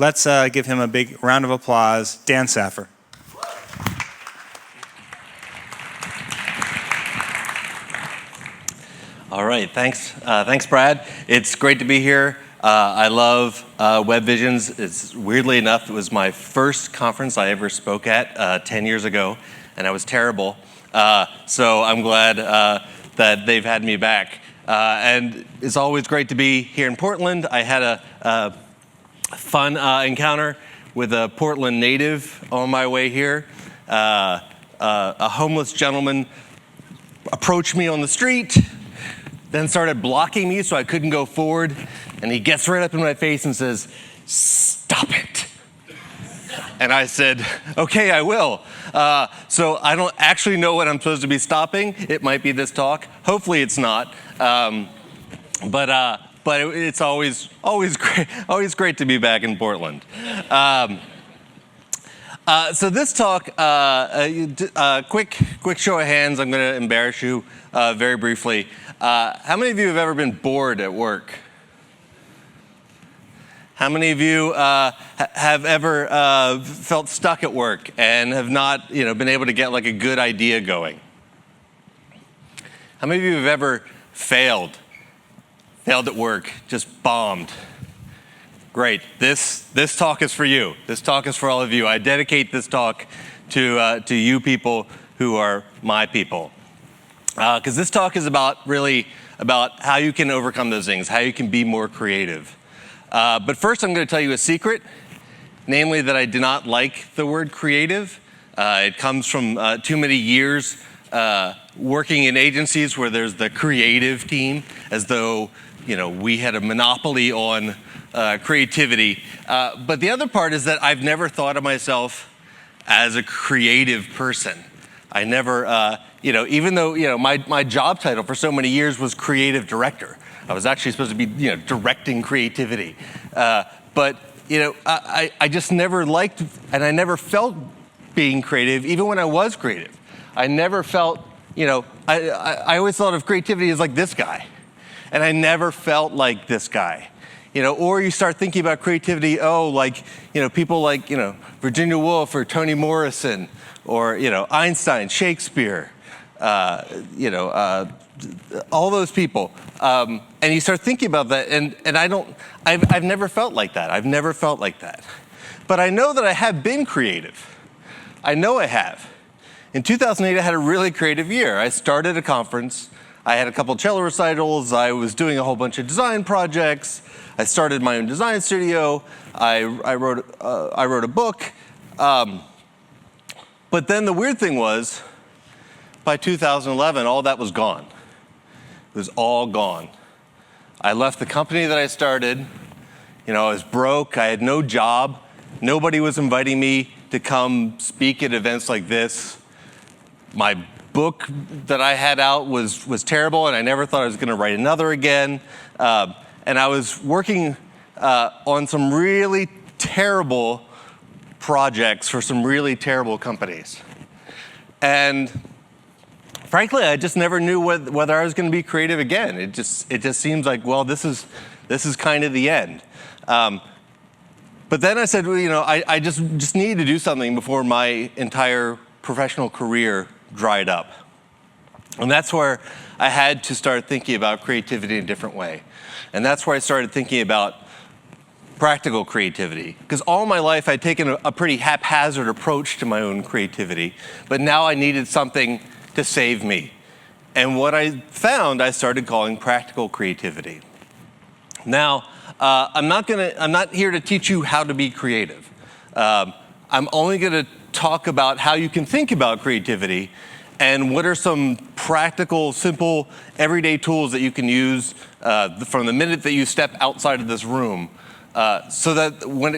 Let's give him a big round of applause, Dan Saffer. All right, thanks, Brad. It's great to be here. I love WebVisions. It's weirdly enough, it was my first conference I ever spoke at 10 years ago, and I was terrible. So I'm glad that they've had me back. And it's always great to be here in Portland. I had a fun encounter with a Portland native on my way here. A homeless gentleman approached me on the street, then started blocking me so I couldn't go forward. And he gets right up in my face and says, "Stop it." And I said, "Okay, I will." So I don't actually know what I'm supposed to be stopping. It might be this talk. Hopefully it's not. But it's always great to be back in Portland. So this talk, quick show of hands. I'm going to embarrass you very briefly. How many of you have ever been bored at work? How many of you have ever felt stuck at work and have not, been able to get like a good idea going? How many of you have ever failed at work, just bombed? Great. This talk is for you. This talk is for all of you. I dedicate this talk to you people who are my people. Because this talk is really about how you can overcome those things, how you can be more creative. But first I'm going to tell you a secret, namely that I do not like the word creative. It comes from too many years working in agencies where there's the creative team, as though we had a monopoly on creativity. But the other part is that I've never thought of myself as a creative person. I never, even though my job title for so many years was creative director. I was actually supposed to be, directing creativity. But I just never liked, and I never felt being creative, even when I was creative. I never felt, I always thought of creativity as like this guy. And I never felt like this guy. Or you start thinking about creativity, people like, Virginia Woolf or Toni Morrison, or, Einstein, Shakespeare, all those people. And you start thinking about that, and I've never felt like that. I've never felt like that. But I know that I have been creative. I know I have. In 2008, I had a really creative year. I started a conference. I had a couple cello recitals. I was doing a whole bunch of design projects. I started my own design studio. I wrote a book. But then the weird thing was, by 2011, all that was gone. It was all gone. I left the company that I started. I was broke. I had no job. Nobody was inviting me to come speak at events like this. My book that I had out was terrible, and I never thought I was going to write another again. And I was working on some really terrible projects for some really terrible companies. And frankly, I just never knew whether I was going to be creative again. It just seems like, well, this is kind of the end. But then I said, I just needed to do something before my entire professional career dried up. And that's where I had to start thinking about creativity in a different way. And that's where I started thinking about practical creativity. Because all my life I'd taken a pretty haphazard approach to my own creativity, but now I needed something to save me. And what I found, I started calling practical creativity. Now, I'm not here to teach you how to be creative. I'm only going to talk about how you can think about creativity and what are some practical, simple, everyday tools that you can use from the minute that you step outside of this room, so that when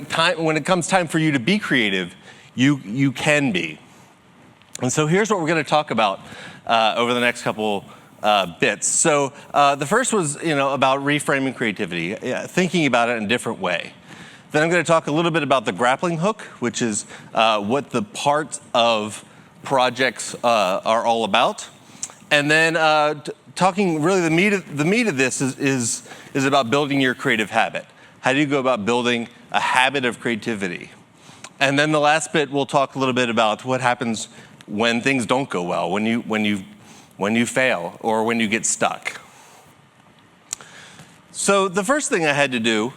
it comes time for you to be creative, you can be. And so here's what we're going to talk about over the next couple bits. So the first was about reframing creativity, thinking about it in a different way. Then I'm going to talk a little bit about the grappling hook, which is what the parts of projects are all about. And then talking really the meat of this is about building your creative habit. How do you go about building a habit of creativity? And then the last bit, we'll talk a little bit about what happens when things don't go well, when you fail, or when you get stuck. So the first thing I had to do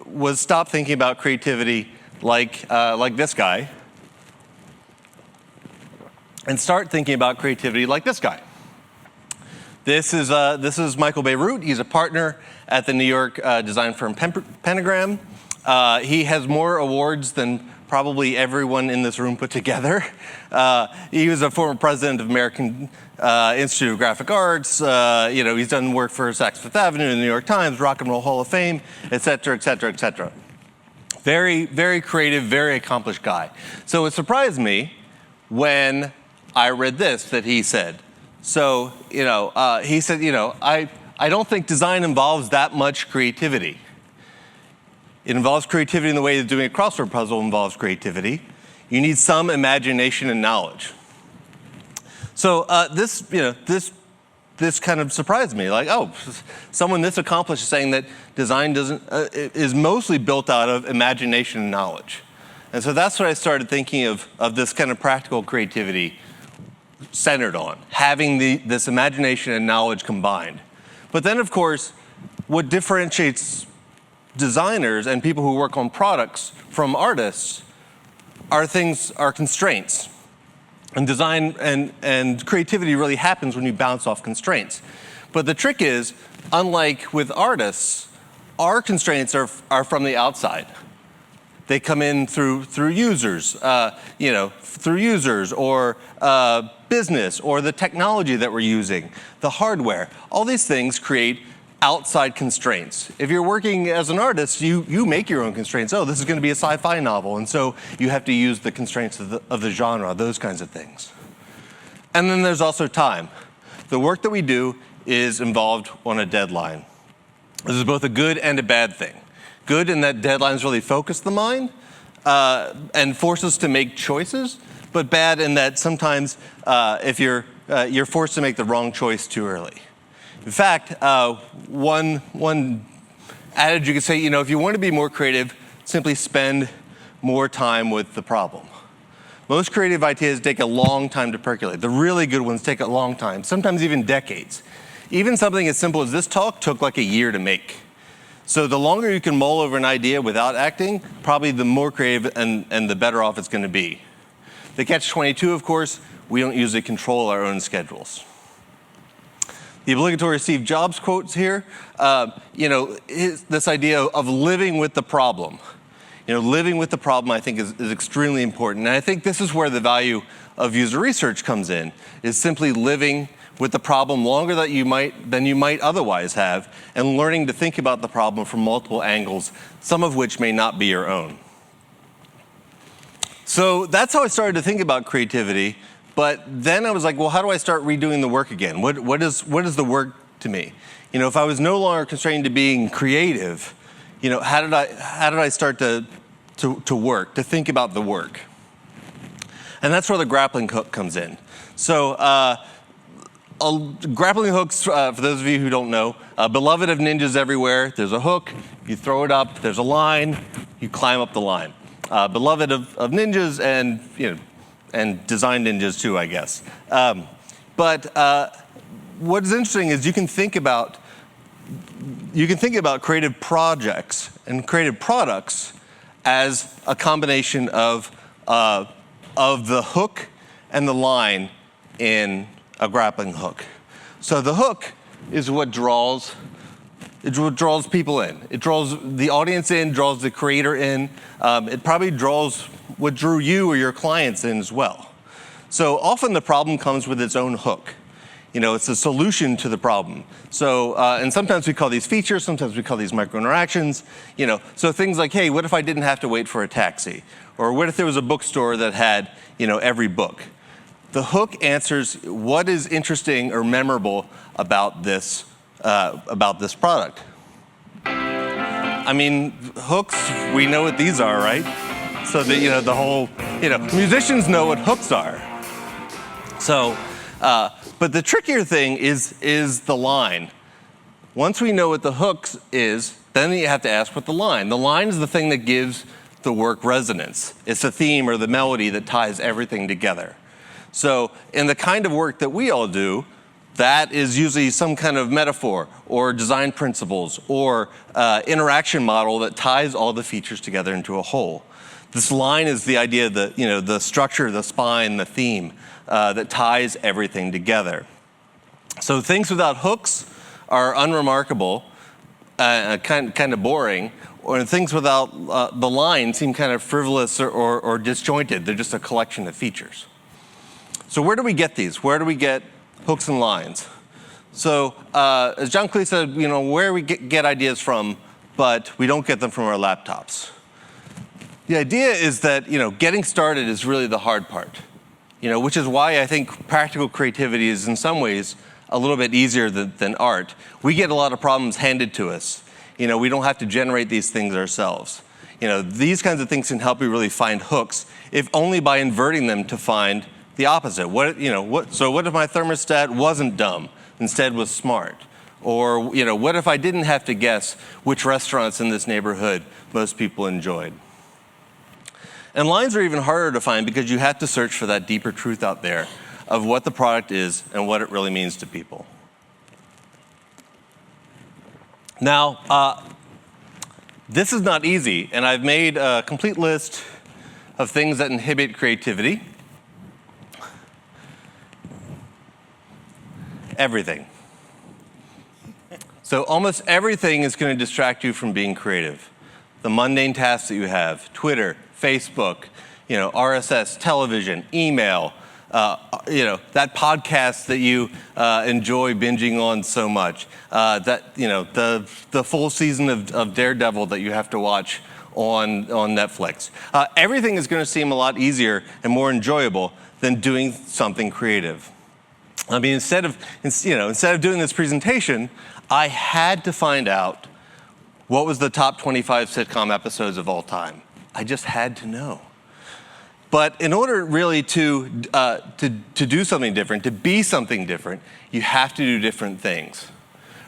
was stop thinking about creativity like this guy, and start thinking about creativity like this guy. This is Michael Beirut. He's a partner at the New York design firm Pentagram. He has more awards than probably everyone in this room put together. He was a former president of American Institute of Graphic Arts. He's done work for Saks Fifth Avenue, the New York Times, Rock and Roll Hall of Fame, et cetera, et cetera, et cetera. Very, very creative, very accomplished guy. So it surprised me when I read this that he said. So, he said, I don't think design involves that much creativity. It involves creativity in the way that doing a crossword puzzle involves creativity. You need some imagination and knowledge. So this kind of surprised me. Like, oh, someone this accomplished is saying that design is mostly built out of imagination and knowledge. And so that's what I started thinking of this kind of practical creativity centered on, having this imagination and knowledge combined. But then, of course, what differentiates designers and people who work on products from artists are constraints. And design and creativity really happens when you bounce off constraints. But the trick is, unlike with artists, our constraints are from the outside. They come in through users, through users or business or the technology that we're using, the hardware. All these things create outside constraints. If you're working as an artist, you make your own constraints. Oh, this is going to be a sci-fi novel, and so you have to use the constraints of the genre, those kinds of things. And then there's also time. The work that we do is involved on a deadline. This is both a good and a bad thing. Good in that deadlines really focus the mind and force us to make choices, but bad in that sometimes if you're forced to make the wrong choice too early. In fact, one adage you could say, if you want to be more creative, simply spend more time with the problem. Most creative ideas take a long time to percolate. The really good ones take a long time, sometimes even decades. Even something as simple as this talk took like a year to make. So the longer you can mull over an idea without acting, probably the more creative and the better off it's going to be. The catch-22, of course, we don't usually control our own schedules. The obligatory Steve Jobs quotes here, this idea of living with the problem. Living with the problem, I think, is extremely important. And I think this is where the value of user research comes in, is simply living with the problem longer than you might otherwise have, and learning to think about the problem from multiple angles, some of which may not be your own. So that's how I started to think about creativity. But then I was like, well, how do I start redoing the work again? What is the work to me? If I was no longer constrained to being creative, how did I start to work, to think about the work? And that's where the grappling hook comes in. So grappling hooks, for those of you who don't know, beloved of ninjas everywhere. There's a hook, you throw it up, there's a line, you climb up the line. Beloved of ninjas and design ninjas too, I guess. But what's interesting is you can think about creative projects and creative products as a combination of the hook and the line in a grappling hook. So the hook is what draws people in. It draws the audience in, draws the creator in. It probably draws what drew you or your clients in as well. So often the problem comes with its own hook. It's a solution to the problem. So, and sometimes we call these features, sometimes we call these micro interactions. So things like, hey, what if I didn't have to wait for a taxi? Or what if there was a bookstore that had, every book? The hook answers what is interesting or memorable about this product. I mean, hooks, we know what these are, right? So that, the whole, musicians know what hooks are. So, but the trickier thing is the line. Once we know what the hooks is, Then you have to ask what the line. The line is the thing that gives the work resonance. It's the theme or the melody that ties everything together. So in the kind of work that we all do, that is usually some kind of metaphor or design principles or interaction model that ties all the features together into a whole. This line is the idea that, the structure, the spine, the theme that ties everything together. So things without hooks are unremarkable, kind of boring, or things without the line seem kind of frivolous or disjointed. They're just a collection of features. So where do we get these? Where do we get hooks and lines? So as John Cleese said, where we get ideas from, but we don't get them from our laptops. The idea is that, getting started is really the hard part, which is why I think practical creativity is in some ways a little bit easier than art. We get a lot of problems handed to us. We don't have to generate these things ourselves. These kinds of things can help you really find hooks, if only by inverting them to find the opposite. So what if my thermostat wasn't dumb, instead was smart? Or, what if I didn't have to guess which restaurants in this neighborhood most people enjoyed? And lines are even harder to find because you have to search for that deeper truth out there of what the product is and what it really means to people. Now, this is not easy, and I've made a complete list of things that inhibit creativity. Everything. So almost everything is going to distract you from being creative. The mundane tasks that you have, Twitter, Facebook, RSS, television, email, that podcast that you enjoy binging on so much, the full season of Daredevil that you have to watch on Netflix. Everything is going to seem a lot easier and more enjoyable than doing something creative. I mean, instead of doing this presentation, I had to find out what was the top 25 sitcom episodes of all time. I just had to know. But in order really to do something different, to be something different, you have to do different things.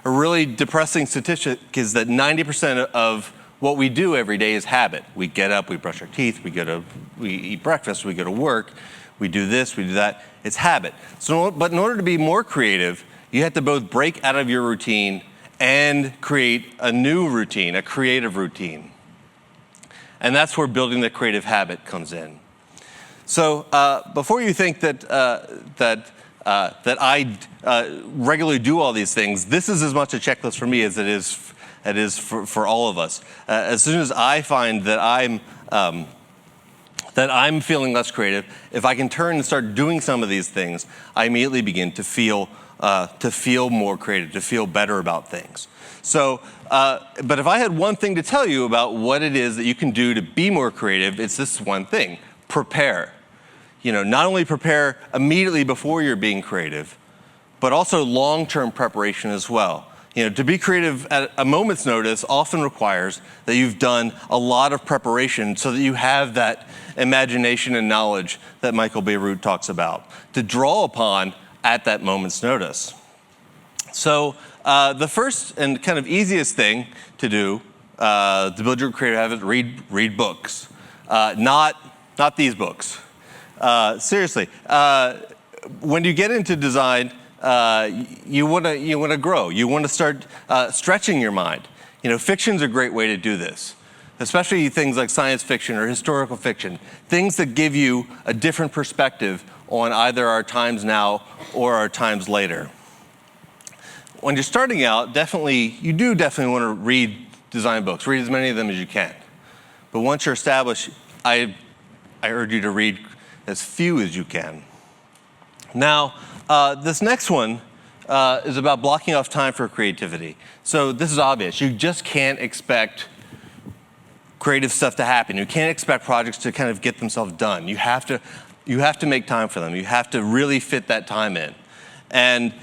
A really depressing statistic is that 90% of what we do every day is habit. We get up, we brush our teeth, we eat breakfast, we go to work, we do this, we do that. It's habit. But in order to be more creative, you have to both break out of your routine and create a new routine, a creative routine. And that's where building the creative habit comes in. So before you think that I regularly do all these things, this is as much a checklist for me as it is for all of us. As soon as I find that I'm feeling less creative, if I can turn and start doing some of these things, I immediately begin to feel more creative, to feel better about things. So, but if I had one thing to tell you about what it is that you can do to be more creative, it's this one thing: prepare. Not only prepare immediately before you're being creative, but also long-term preparation as well. To be creative at a moment's notice often requires that you've done a lot of preparation so that you have that imagination and knowledge that Michael Beirut talks about to draw upon at that moment's notice. So the first and kind of easiest thing to do to build your creative habit, read books. Not these books. Seriously, when you get into design, you want to grow. You want to start stretching your mind. Fiction's a great way to do this, especially things like science fiction or historical fiction, things that give you a different perspective on either our times now or our times later. When you're starting out, you do definitely want to read design books. Read as many of them as you can. But once you're established, I urge you to read as few as you can. Now, this next one is about blocking off time for creativity. So this is obvious. You just can't expect creative stuff to happen. You can't expect projects to kind of get themselves done. You have to make time for them. You have to really fit that time in. And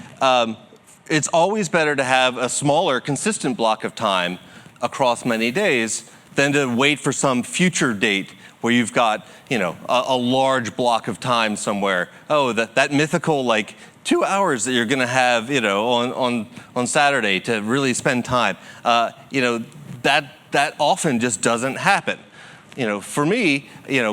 it's always better to have a smaller, consistent block of time across many days than to wait for some future date where you've got, a large block of time somewhere. Oh, that mythical 2 hours that you're going to have, on Saturday to really spend time. that often just doesn't happen. For me,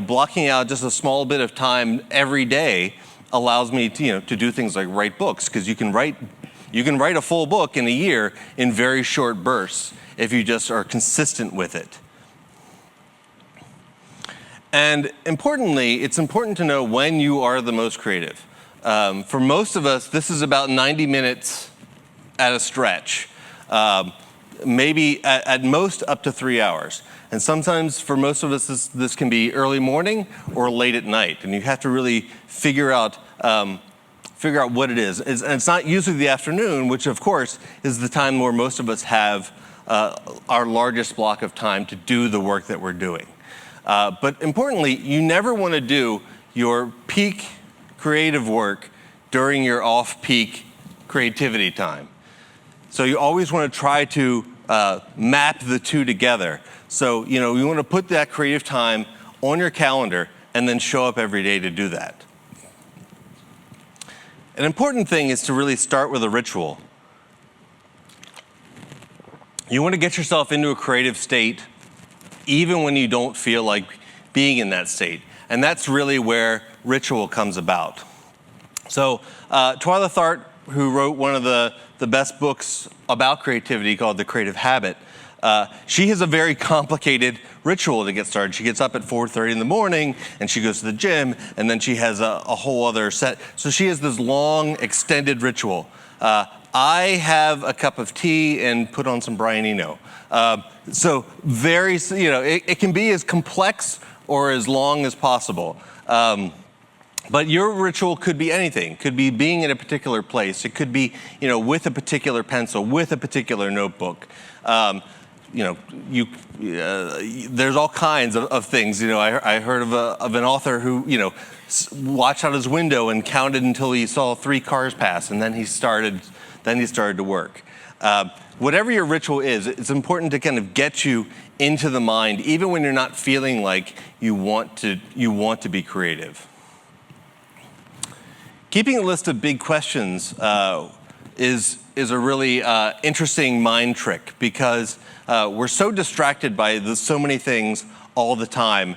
blocking out just a small bit of time every day allows me to do things like write books, because you can write a full book in a year in very short bursts if you just are consistent with it. And importantly, it's important to know when you are the most creative. For most of us, this is about 90 minutes at a stretch, maybe at most up to 3 hours. And sometimes for most of us, this can be early morning or late at night, and you have to really figure out what it is. And it's not usually the afternoon, which of course is the time where most of us have our largest block of time to do the work that we're doing. But importantly, you never want to do your peak creative work during your off-peak creativity time. So you always want to try to map the two together. So, you want to put that creative time on your calendar and then show up every day to do that. An important thing is to really start with a ritual. You want to get yourself into a creative state even when you don't feel like being in that state. And that's really where ritual comes about. So Twyla Tharp, who wrote one of the best books about creativity called The Creative Habit, she has a very complicated ritual to get started. She gets up at 4:30 in the morning and she goes to the gym, and then she has a whole other set. So she has this long, extended ritual. I have a cup of tea and put on some Brian Eno. So very, it can be as complex or as long as possible. But your ritual could be anything. It could be being in a particular place. It could be, with a particular pencil, with a particular notebook. There's all kinds of things. I heard of an author who, watched out his window and counted until he saw 3 cars pass, and then he started to work. Whatever your ritual is, it's important to kind of get you into the mind, even when you're not feeling like you want to be creative. Keeping a list of big questions is a really interesting mind trick, because we're so distracted by so many things all the time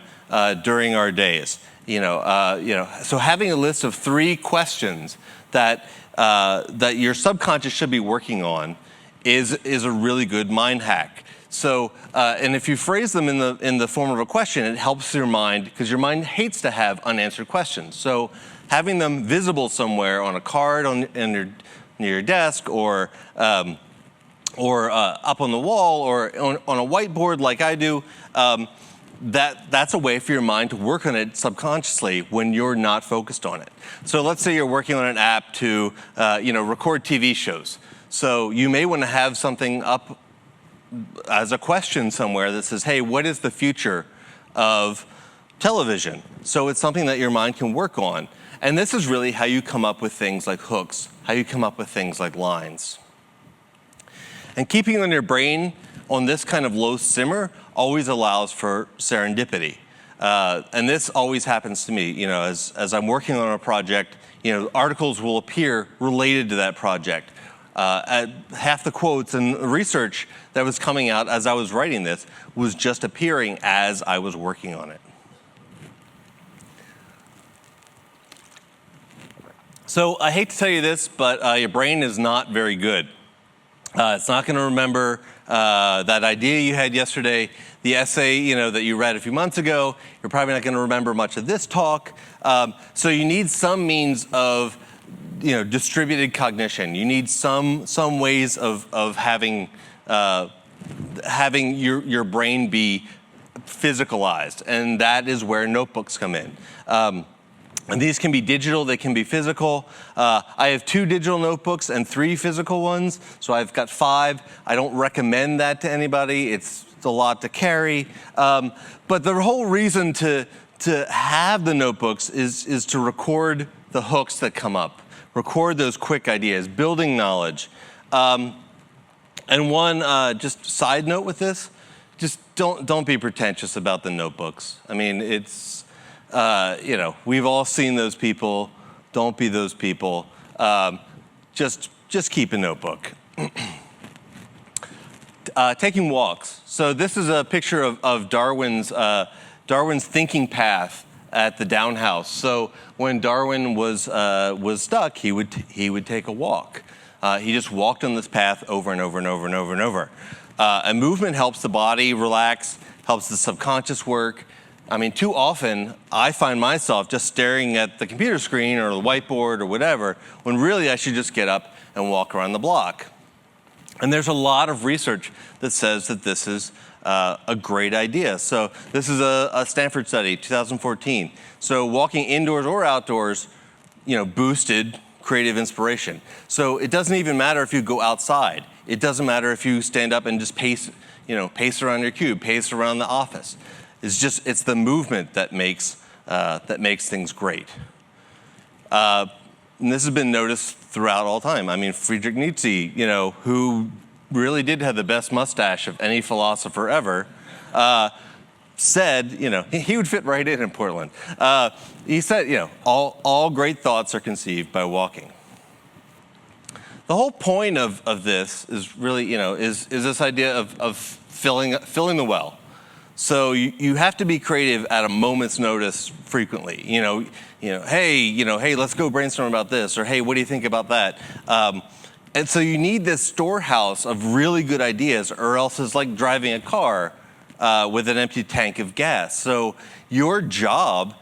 during our days. So having a list of 3 questions that your subconscious should be working on is a really good mind hack. So, and if you phrase them in the form of a question, it helps your mind, because your mind hates to have unanswered questions. So having them visible somewhere on a card near your desk, or up on the wall, or on a whiteboard like I do, that's a way for your mind to work on it subconsciously when you're not focused on it. So let's say you're working on an app to record TV shows. So you may want to have something up as a question somewhere that says, hey, what is the future of television? So it's something that your mind can work on. And this is really how you come up with things like hooks, how you come up with things like lines. And keeping on your brain on this kind of low simmer always allows for serendipity. And this always happens to me. As I'm working on a project, articles will appear related to that project. Half the quotes and research that was coming out as I was writing this was just appearing as I was working on it. So I hate to tell you this, but your brain is not very good. It's not going to remember that idea you had yesterday, the essay that you read a few months ago. You're probably not going to remember much of this talk. So you need some means of distributed cognition. You need some ways of having your brain be physicalized, and that is where notebooks come in. And these can be digital, they can be physical. I have 2 digital notebooks and 3 physical ones, so I've got 5. I don't recommend that to anybody. It's a lot to carry. But the whole reason to have the notebooks is to record the hooks that come up, record those quick ideas, building knowledge. And one just side note with this, just don't be pretentious about the notebooks. I mean, it's we've all seen those people. Don't be those people. Just keep a notebook. taking walks. So this is a picture of Darwin's thinking path at the Down House. So when Darwin was stuck, he would take a walk. He just walked on this path over and over and over and over and over. And movement helps the body relax, helps the subconscious work. I mean, too often I find myself just staring at the computer screen or the whiteboard or whatever, when really I should just get up and walk around the block. And there's a lot of research that says that this is a great idea. So this is a Stanford study, 2014. So walking indoors or outdoors, boosted creative inspiration. So it doesn't even matter if you go outside. It doesn't matter if you stand up and just pace around your cube, pace around the office. It's the movement that makes things great. And this has been noticed throughout all time. I mean, Friedrich Nietzsche, who really did have the best mustache of any philosopher ever, said, he would fit right in Portland. He said, all great thoughts are conceived by walking. The whole point of this is really, is this idea of filling the well. So you have to be creative at a moment's notice frequently. Hey, let's go brainstorm about this, or hey, what do you think about that? And so you need this storehouse of really good ideas, or else it's like driving a car with an empty tank of gas. So your job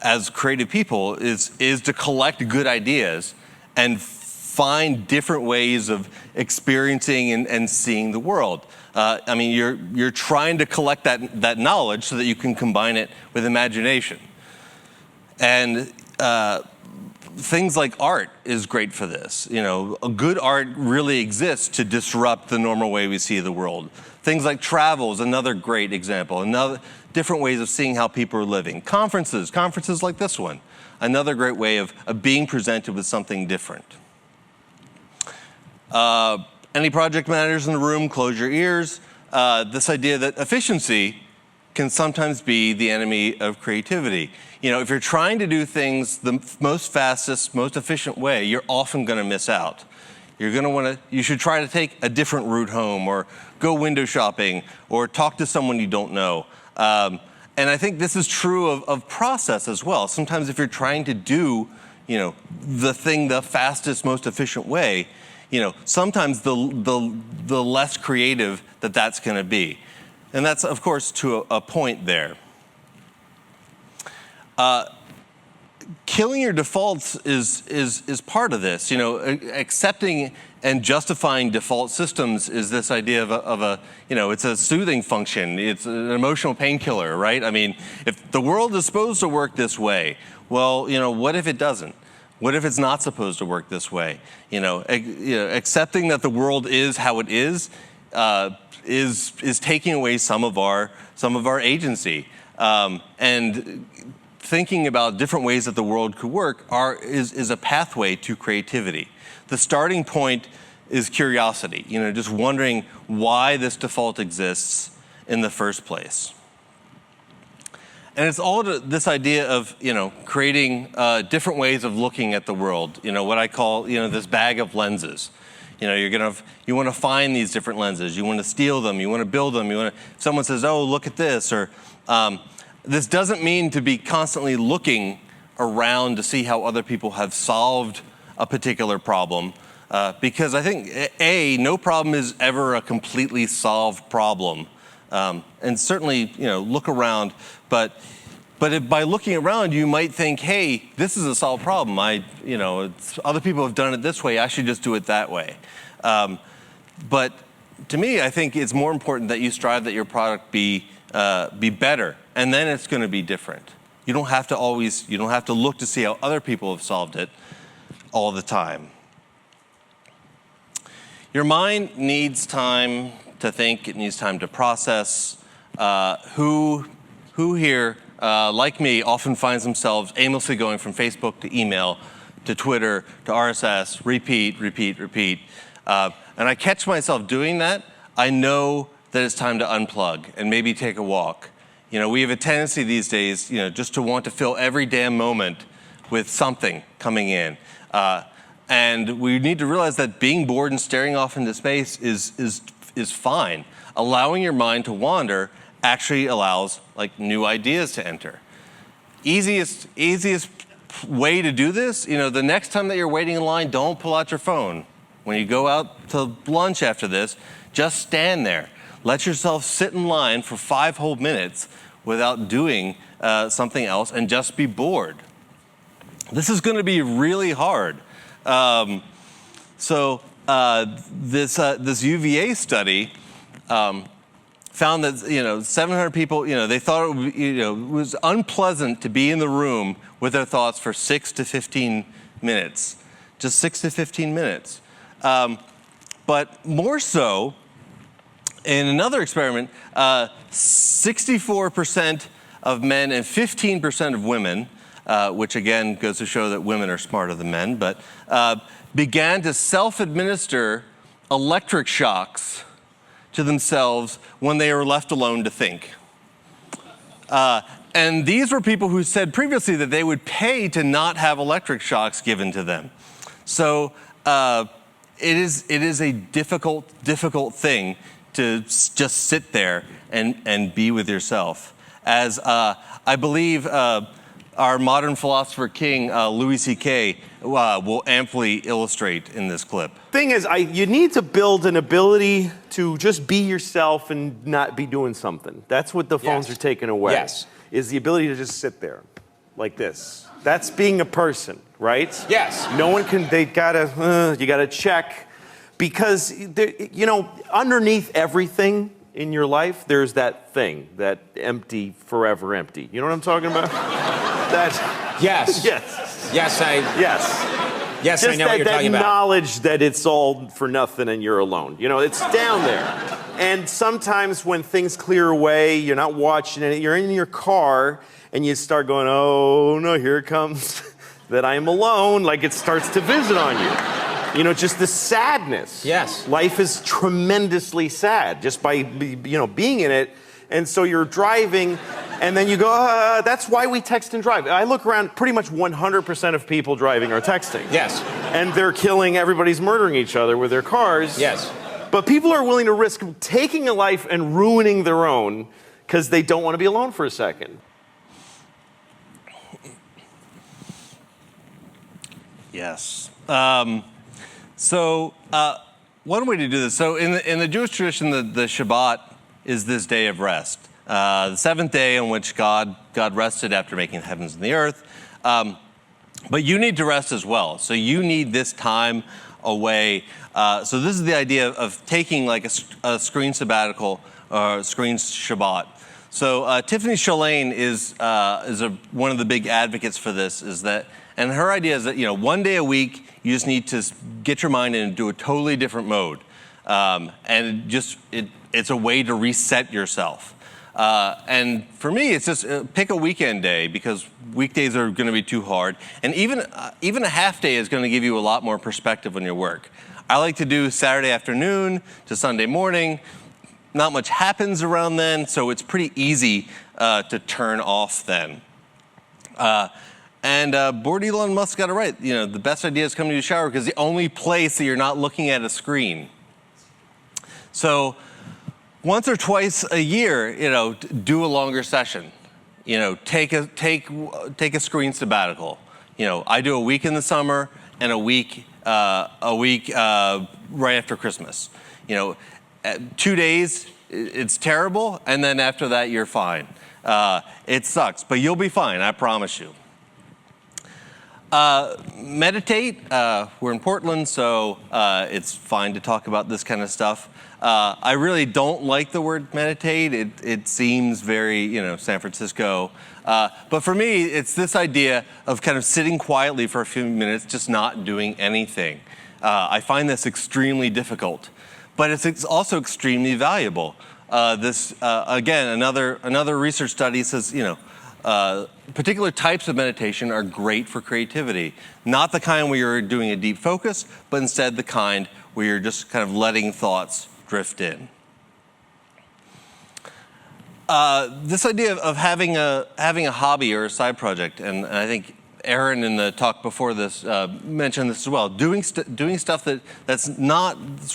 as creative people is to collect good ideas and find different ways of experiencing and seeing the world. I mean, you're trying to collect that knowledge so that you can combine it with imagination. And things like art is great for this. A good art really exists to disrupt the normal way we see the world. Things like travel is another great example. Another different ways of seeing how people are living. Conferences like this one, another great way of being presented with something different. Any project managers in the room, close your ears. This idea that efficiency can sometimes be the enemy of creativity. If you're trying to do things the most fastest, most efficient way, you're often going to miss out. You should try to take a different route home, or go window shopping, or talk to someone you don't know. And I think this is true of process as well. Sometimes if you're trying to do, the thing the fastest, most efficient way, sometimes the less creative that's going to be. And that's, of course, to a point there. Killing your defaults is part of this. Accepting and justifying default systems is this idea of it's a soothing function. It's an emotional painkiller, right? I mean, if the world is supposed to work this way, well, what if it doesn't? What if it's not supposed to work this way? Accepting that the world is how it is taking away some of our agency, and thinking about different ways that the world could work is a pathway to creativity. The starting point is curiosity. Just wondering why this default exists in the first place. And it's all this idea of, creating different ways of looking at the world. What I call, this bag of lenses. You want to find these different lenses. You want to steal them. You want to build them. Someone says, oh, look at this. Or this doesn't mean to be constantly looking around to see how other people have solved a particular problem. Because I think, no problem is ever a completely solved problem. And certainly, look around. But by looking around, you might think, hey, this is a solved problem. Other people have done it this way. I should just do it that way. But to me, I think it's more important that you strive that your product be better, and then it's going to be different. You don't have to look to see how other people have solved it all the time. Your mind needs time to think. It needs time to process. Who here, like me, often finds themselves aimlessly going from Facebook to email to Twitter to RSS, repeat. And I catch myself doing that. I know that it's time to unplug and maybe take a walk. We have a tendency these days, just to want to fill every damn moment with something coming in. And we need to realize that being bored and staring off into space is is fine. Allowing your mind to wander actually allows like new ideas to enter. Easiest way to do this, the next time that you're waiting in line, don't pull out your phone. When you go out to lunch after this, just stand there. Let yourself sit in line for 5 whole minutes without doing something else and just be bored. This is going to be really hard. This UVA study found that 700 people, they thought it was unpleasant to be in the room with their thoughts for 6 to 15 minutes, just 6 to 15 minutes. But more so, in another experiment, 64% of men and 15% of women, which again goes to show that women are smarter than men, but began to self-administer electric shocks to themselves when they were left alone to think. And these were people who said previously that they would pay to not have electric shocks given to them. So it is a difficult thing to just sit there and be with yourself. As I believe our modern philosopher king, Louis C.K., will amply illustrate in this clip. Thing is, you need to build an ability to just be yourself and not be doing something. That's what the phones are taking away. Yes. Is the ability to just sit there, like this. That's being a person, right? Yes. No one can, you gotta check. Because, underneath everything in your life, there's that thing, that empty, forever empty. You know what I'm talking about? Yes. Yes. Yes, Just I know what you're talking that about. knowledge that it's all for nothing and you're alone. It's down there. And sometimes when things clear away, you're not watching it, you're in your car and you start going, oh no, here it comes, that I am alone, like it starts to visit on you. Just the sadness. Yes. Life is tremendously sad just by, being in it. And so you're driving, and then you go, that's why we text and drive. I look around, pretty much 100% of people driving are texting. Yes. And they're killing, everybody's murdering each other with their cars. Yes. But people are willing to risk taking a life and ruining their own because they don't want to be alone for a second. Yes. One way to do this, so in the Jewish tradition, the Shabbat is this day of rest. The seventh day in which God rested after making the heavens and the earth. But you need to rest as well. So you need this time away. So this is the idea of taking like a screen sabbatical or screen Shabbat. So Tiffany Shalane is one of the big advocates for this, and her idea is that, one day a week, you just need to get your mind into a totally different mode. And it's a way to reset yourself. And for me, it's just pick a weekend day, because weekdays are going to be too hard. And even a half day is going to give you a lot more perspective on your work. I like to do Saturday afternoon to Sunday morning. Not much happens around then, so it's pretty easy to turn off then. Bored Elon Musk got it right. The best ideas come to your shower because the only place that you're not looking at a screen. So once or twice a year, do a longer session. Take a screen sabbatical. I do a week in the summer and a week right after Christmas. 2 days, it's terrible, and then after that, you're fine. It sucks, but you'll be fine, I promise you. Meditate. We're in Portland, so it's fine to talk about this kind of stuff. I really don't like the word meditate. It seems very, San Francisco. But for me, it's this idea of kind of sitting quietly for a few minutes, just not doing anything. I find this extremely difficult, but it's also extremely valuable. Again, another research study says, particular types of meditation are great for creativity. Not the kind where you're doing a deep focus, but instead the kind where you're just kind of letting thoughts drift in. This idea of having a hobby or a side project, and I think Aaron in the talk before this mentioned this as well. Doing stuff that's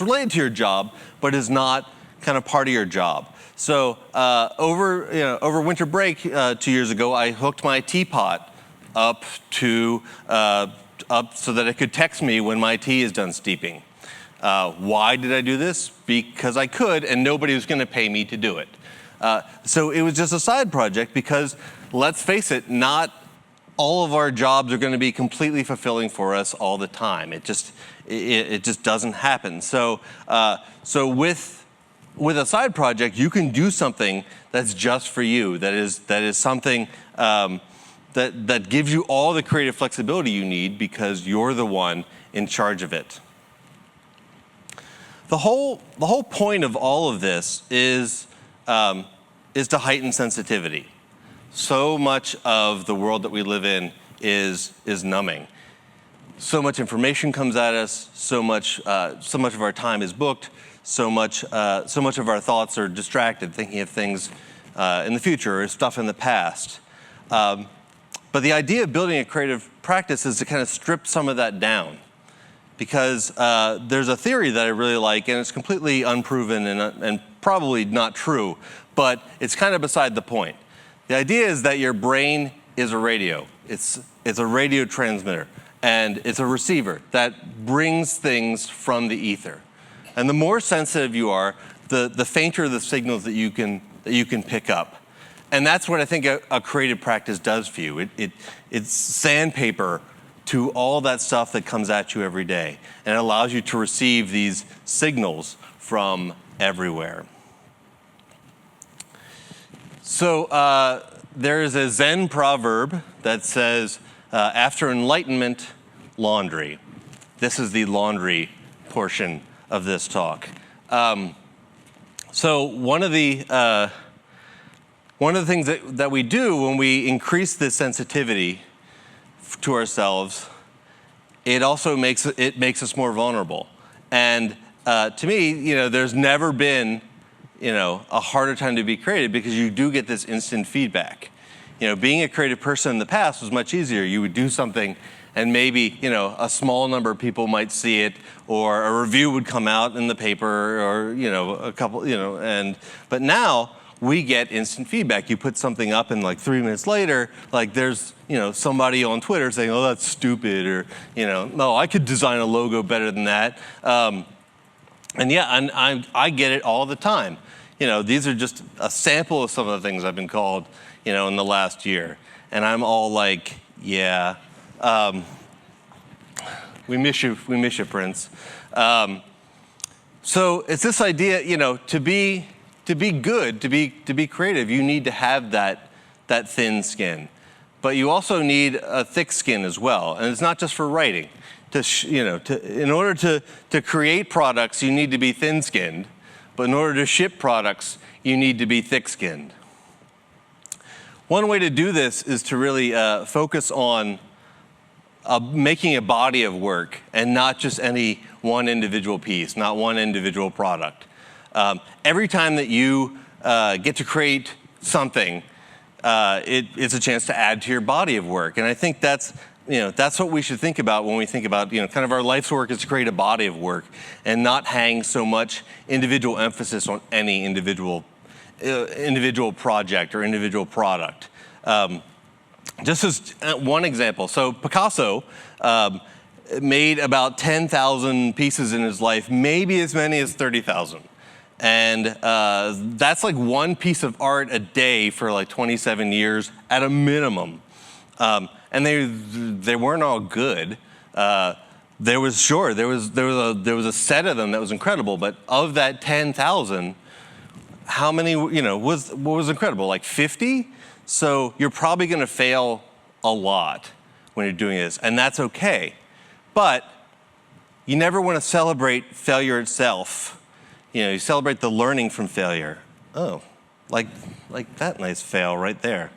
related to your job, but is not kind of part of your job. So over winter break 2 years ago, I hooked my teapot up so that it could text me when my tea is done steeping. Why did I do this? Because I could, and nobody was going to pay me to do it. So it was just a side project because, let's face it, not all of our jobs are going to be completely fulfilling for us all the time. It just doesn't happen. So with a side project, you can do something that's just for you. That is something that gives you all the creative flexibility you need because you're the one in charge of it. The whole point of all of this is to heighten sensitivity. So much of the world that we live in is numbing. So much information comes at us. So much of our time is booked. So much of our thoughts are distracted, thinking of things in the future or stuff in the past. But the idea of building a creative practice is to kind of strip some of that down. Because there's a theory that I really like, and it's completely unproven and probably not true, but it's kind of beside the point. The idea is that your brain is a radio. It's a radio transmitter, and it's a receiver that brings things from the ether. And the more sensitive you are, the fainter the signals that you can pick up. And that's what I think a creative practice does for you. It's sandpaper to all that stuff that comes at you every day. And it allows you to receive these signals from everywhere. So there is a Zen proverb that says, after enlightenment, laundry. This is the laundry portion of this talk. So one of the things that we do when we increase this sensitivity to ourselves, it also makes us more vulnerable. And to me, there's never been, a harder time to be creative because you do get this instant feedback. Being a creative person in the past was much easier. You would do something and maybe, a small number of people might see it, or a review would come out in the paper, or, a couple, but now we get instant feedback. You put something up and like 3 minutes later, like there's, somebody on Twitter saying, oh, that's stupid, or, no, I could design a logo better than that. And I get it all the time. These are just a sample of some of the things I've been called, in the last year. And I'm all like, yeah, we miss you, Prince. So it's this idea, to be good, to be creative, you need to have that thin skin, but you also need a thick skin as well. And it's not just for writing. In order to create products, you need to be thin-skinned, but in order to ship products, you need to be thick-skinned. One way to do this is to really focus on making a body of work and not just any one individual piece, not one individual product. Every time that you get to create something, it's a chance to add to your body of work. And I think that's what we should think about when we think about, kind of our life's work is to create a body of work and not hang so much individual emphasis on any individual project or individual product. Just as one example, so Picasso made about 10,000 pieces in his life, maybe as many as 30,000. And that's like one piece of art a day for like 27 years at a minimum. And they weren't all good. There was a set of them that was incredible, but of that 10,000, how many, what was incredible? Like 50? So you're probably going to fail a lot when you're doing this, and that's okay. But you never want to celebrate failure itself. You celebrate the learning from failure. Oh, like that nice fail right there.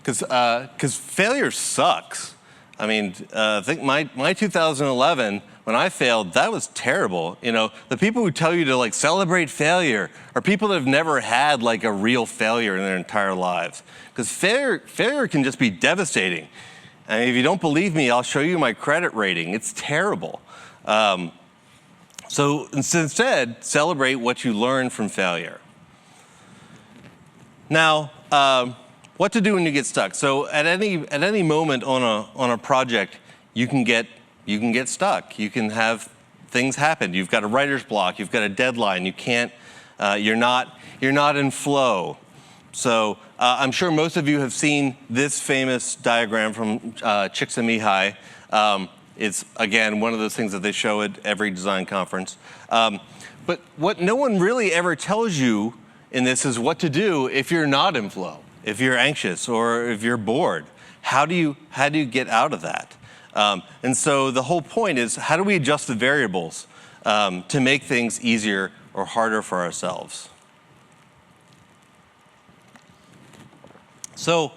Because failure sucks. I mean, I think my 2011 when I failed, that was terrible. You know, the people who tell you to like celebrate failure are people that have never had like a real failure in their entire lives. Because failure can just be devastating. And if you don't believe me, I'll show you my credit rating. It's terrible. So instead, celebrate what you learn from failure. Now, what to do when you get stuck? So at any moment on a project, you can get stuck. You can have things happen. You've got a writer's block. You've got a deadline. You can't. You're not in flow. So I'm sure most of you have seen this famous diagram from Csikszentmihalyi. It's, again, one of those things that they show at every design conference. But what no one really ever tells you in this is what to do if you're not in flow, if you're anxious or if you're bored. How do you get out of that? And so the whole point is, how do we adjust the variables to make things easier or harder for ourselves? So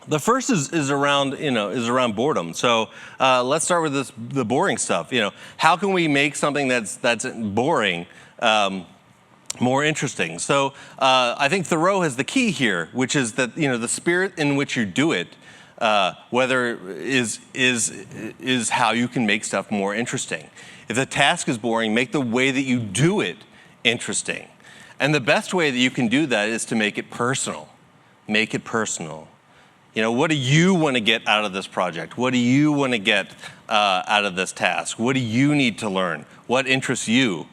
the first is around boredom. So let's start with the boring stuff. You know, how can we make something that's boring more interesting? So I think Thoreau has the key here, which is that the spirit in which you do it, whether is how you can make stuff more interesting. If the task is boring, make the way that you do it interesting. And the best way that you can do that is to make it personal. Make it personal. You know, what do you want to get out of this project? What do you want to get out of this task? What do you need to learn? What interests you?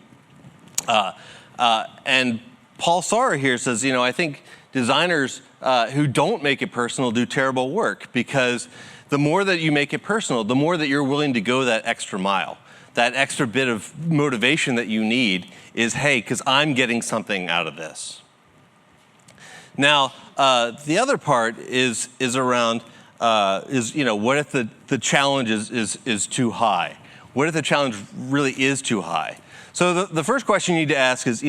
And Paul Sauer here says, I think designers who don't make it personal do terrible work, because the more that you make it personal, the more that you're willing to go that extra mile. That extra bit of motivation that you need is, hey, because I'm getting something out of this. Now, the other part is around, what if the challenge is too high? What if the challenge really is too high? So the first question you need to ask is,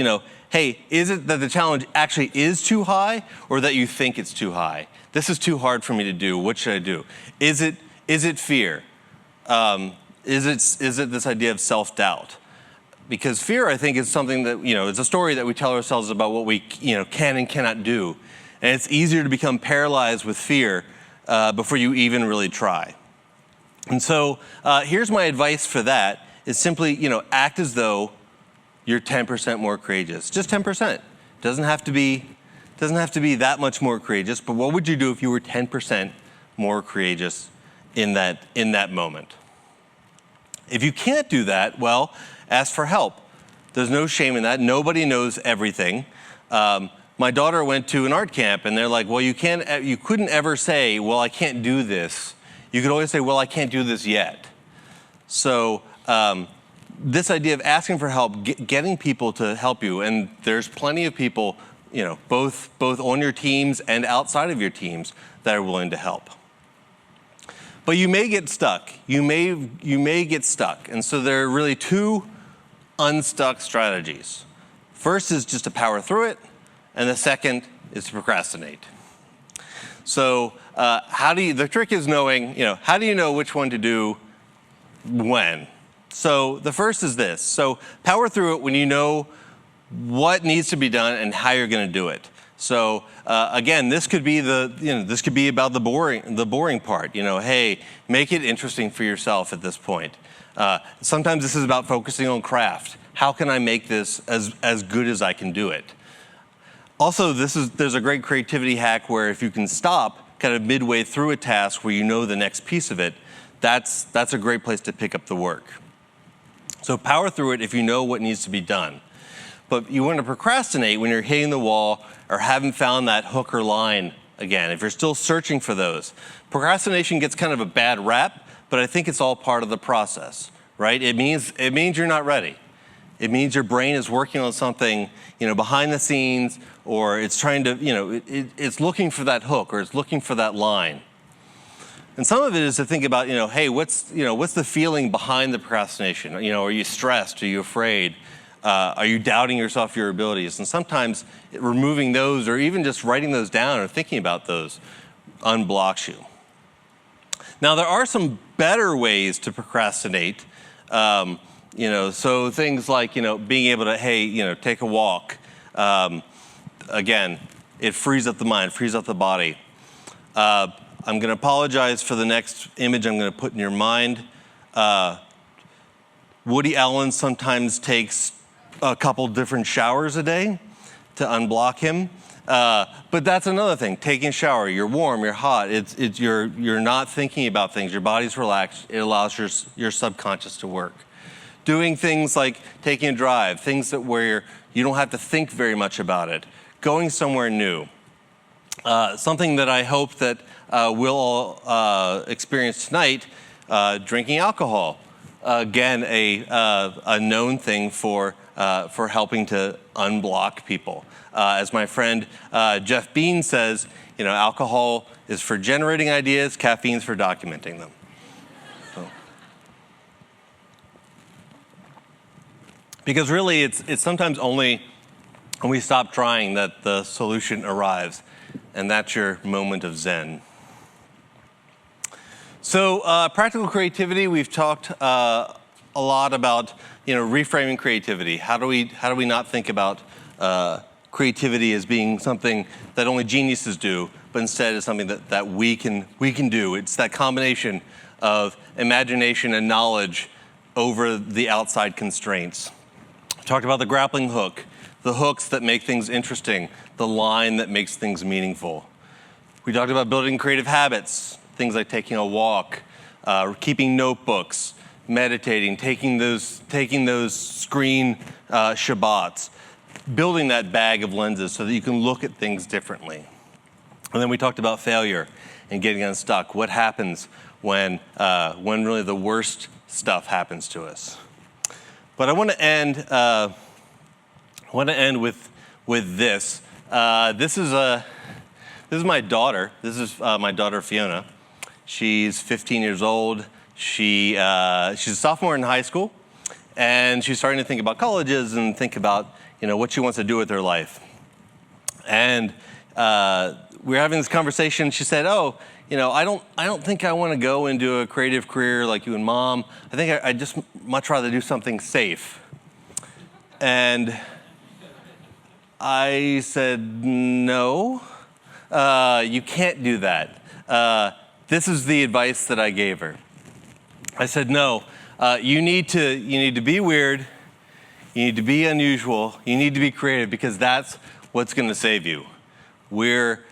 hey, is it that the challenge actually is too high, or that you think it's too high? This is too hard for me to do. What should I do? Is it fear? Is it this idea of self-doubt? Because fear, I think, is something that, it's a story that we tell ourselves about what we, can and cannot do. And it's easier to become paralyzed with fear before you even really try. And so here's my advice for that, is simply, act as though you're 10% more courageous. Just 10%. Doesn't have to be that much more courageous, but what would you do if you were 10% more courageous in that moment? If you can't do that, well, ask for help. There's no shame in that. Nobody knows everything. My daughter went to an art camp, and they're like, well, you couldn't ever say, well, I can't do this. You could always say, well, I can't do this yet. So this idea of asking for help, getting people to help you, and there's plenty of people, both on your teams and outside of your teams, that are willing to help. But you may get stuck. You may get stuck. And so there are really two unstuck strategies. First is just to power through it, and the second is to procrastinate. So the trick is knowing, how do you know which one to do when? So the first is this. So power through it when you know what needs to be done and how you're going to do it. So again, this could be about the boring part. Hey, make it interesting for yourself at this point. Sometimes this is about focusing on craft. How can I make this as good as I can do it? Also, there's a great creativity hack where if you can stop kind of midway through a task where you know the next piece of it, that's a great place to pick up the work. So power through it if you know what needs to be done. But you want to procrastinate when you're hitting the wall or haven't found that hook or line again, if you're still searching for those. Procrastination gets kind of a bad rap, but I think it's all part of the process, right? It means you're not ready. It means your brain is working on something, behind the scenes, or it's trying to, it's looking for that hook, or it's looking for that line. And some of it is to think about, hey, what's the feeling behind the procrastination? Are you stressed? Are you afraid? Are you doubting yourself, your abilities? And sometimes removing those, or even just writing those down or thinking about those, unblocks you. Now, there are some better ways to procrastinate So things like, being able to, hey, take a walk. Again, it frees up the mind, frees up the body. I'm going to apologize for the next image I'm going to put in your mind. Woody Allen sometimes takes a couple different showers a day to unblock him. But that's another thing. Taking a shower, you're warm, you're hot. You're not thinking about things. Your body's relaxed. It allows your subconscious to work. Doing things like taking a drive, things where you don't have to think very much about it. Going somewhere new. Something that I hope that we'll all experience tonight, drinking alcohol. Again, a known thing for helping to unblock people. As my friend Jeff Bean says, alcohol is for generating ideas, caffeine's for documenting them. So. Because really, it's sometimes only when we stop trying that the solution arrives, and that's your moment of Zen. So practical creativity, we've talked a lot about reframing creativity. How do we not think about creativity as being something that only geniuses do, but instead is something that we can do. It's that combination of imagination and knowledge over the outside constraints. We talked about the grappling hook, the hooks that make things interesting, the line that makes things meaningful. We talked about building creative habits, things like taking a walk, keeping notebooks, meditating, taking those screen Shabbats, building that bag of lenses so that you can look at things differently. And then we talked about failure and getting unstuck. What happens when really the worst stuff happens to us? But I want to end with this. This is my daughter. This is my daughter Fiona. She's 15 years old. She's a sophomore in high school, and she's starting to think about colleges and think about what she wants to do with her life. And we were having this conversation. She said, "Oh, I don't think I want to go into a creative career like you and Mom. I think I just much rather do something safe." And I said, "No, you can't do that." This is the advice that I gave her. I said, "No, you need to be weird. You need to be unusual. You need to be creative, because that's what's going to save you." We're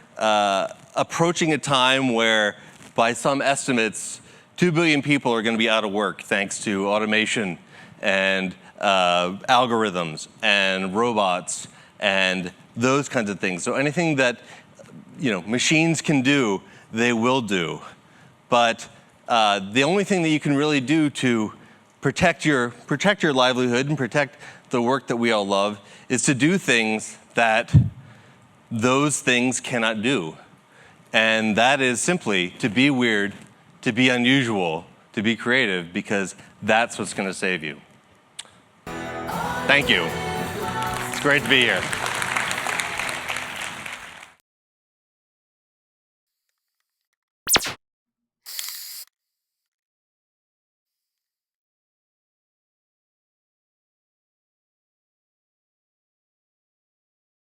approaching a time where, by some estimates, 2 billion people are going to be out of work thanks to automation and algorithms and robots and those kinds of things. So anything that machines can do, they will do. But the only thing that you can really do to protect your livelihood and protect the work that we all love is to do things that those things cannot do. And that is simply to be weird, to be unusual, to be creative, because that's what's going to save you. Thank you. It's great to be here.